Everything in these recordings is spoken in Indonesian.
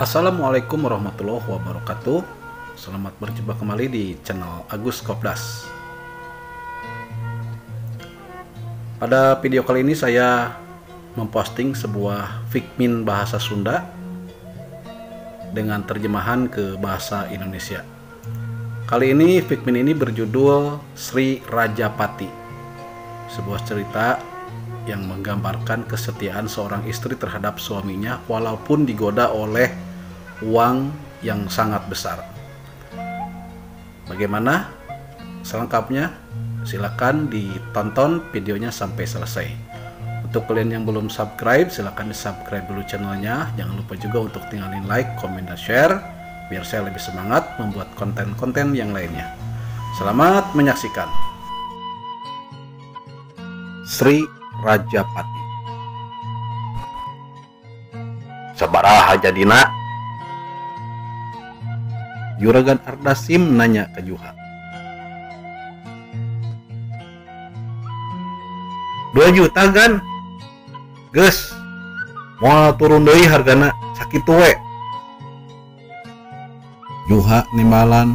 Assalamualaikum warahmatullahi wabarakatuh. Selamat berjumpa kembali di channel Agus Kopdas. Pada video kali ini saya memposting sebuah fikmin bahasa Sunda dengan terjemahan ke bahasa Indonesia. Kali ini fikmin ini berjudul Sri Rajapati, sebuah cerita yang menggambarkan kesetiaan seorang istri terhadap suaminya walaupun digoda oleh uang yang sangat besar. Bagaimana selengkapnya? Silakan ditonton videonya sampai selesai. Untuk kalian yang belum subscribe, silakan di subscribe dulu channelnya. Jangan lupa juga untuk tinggalin like, comment, dan share biar saya lebih semangat membuat konten-konten yang lainnya. Selamat menyaksikan. Sri Rajapati. Sabaraha jadina? Juragan Ardasim nanya ke Juha. 2 juta kan? Geus, moal turun deui hargana sakitu we. Juha nimbalan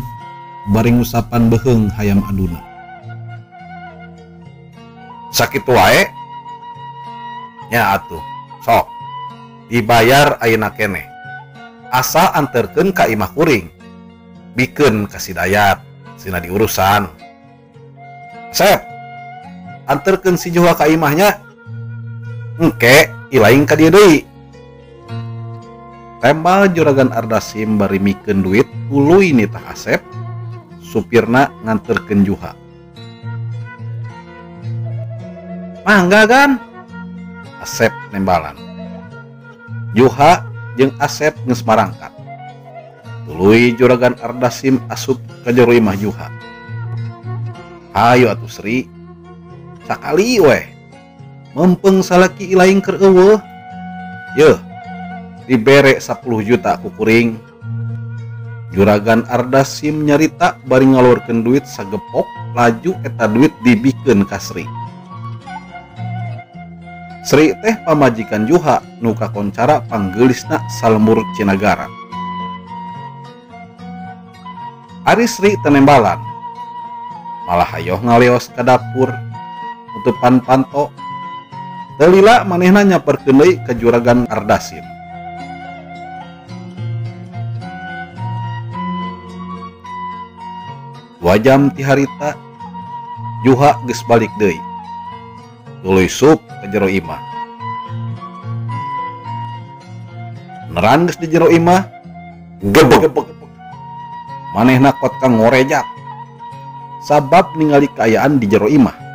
bari ngusapan beheung hayam aduna. Sakitu wae? Nya atuh, sok dibayar ayeuna keneh. Asal anterkeun ka imah kuring. Bikeun kasih dayat, sina diurusan. Sep, anterkeun si Juha ka imahnya. Engke, ilaing ka dieu deui. Tembal Juragan Ardasim bari mikeun duit tuluy nitah Asep, supirna nganterkeun Juha. Mangga kan? Asep nembalan. Juha jeung Asep geus marangkat. Tuluy Juragan Ardasim asup ka jero imah Juha. Hayu atuh Sri, sakali weh mempeng salaki ilaing keur eueuh. Yeuh, dibere 10 juta ku kuring. Juragan Ardasim nyarita bari ngalurkeun duit sagepok, laju eta duit dibikeun ka Sri. Sri teh pamajikan Juha nu kakoncara panggeulisna salembur Cinagara. Ari Sri tenembalan, malah hayoh ngaleos ka dapur nutupan panto. Teu lila manehna nyaperkeun deui ka Juragan Ardasim. Dua jam ti harita, Juha geus balik deui. Tuluy sup ka jero imah. Neran geus di jero imah, gebeg manehna kot kang ngorejak sabab ningali kaayaan di jero imah.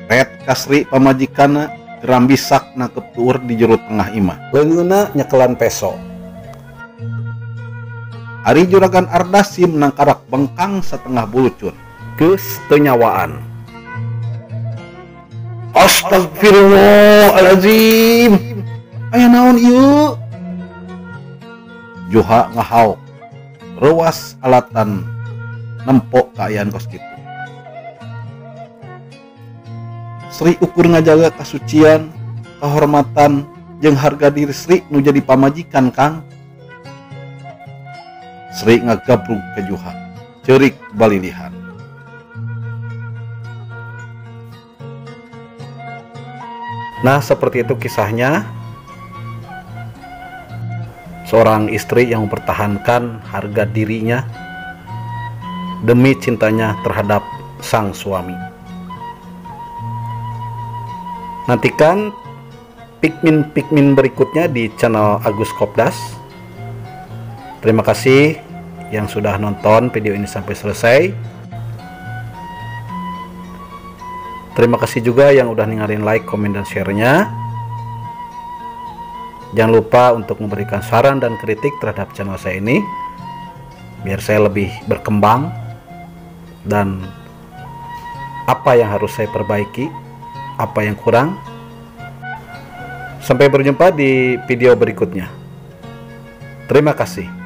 Ret Kasri pamajikanna gerambisak nangkep tuur di jero tengah imah. Leungeunna nyekelan peso. Ari Juragan Ardasim nangkarak bengkang setengah bulucun. Geus teu nyawaan. Astagfirullahaladzim. Aya naon ieu? Juha ngahauk, rewas alatan nempok kaayaan kos kitu. Sri ukur ngajaga kasucian, kahormatan, jeung harga diri Sri nu jadi pamajikan Kang. Sri ngagabrug ke Juha, ceurik balilihan. Nah, seperti itu kisahnya. Seorang istri yang mempertahankan harga dirinya demi cintanya terhadap sang suami. Nantikan pikmin berikutnya di channel Agus Kopdas. Terima kasih yang sudah nonton video ini sampai selesai. Terima kasih juga yang udah ninggalin like, komen, dan share-nya. Jangan lupa untuk memberikan saran dan kritik terhadap channel saya ini biar saya lebih berkembang dan apa yang harus saya perbaiki, apa yang kurang. Sampai berjumpa di video berikutnya. Terima kasih.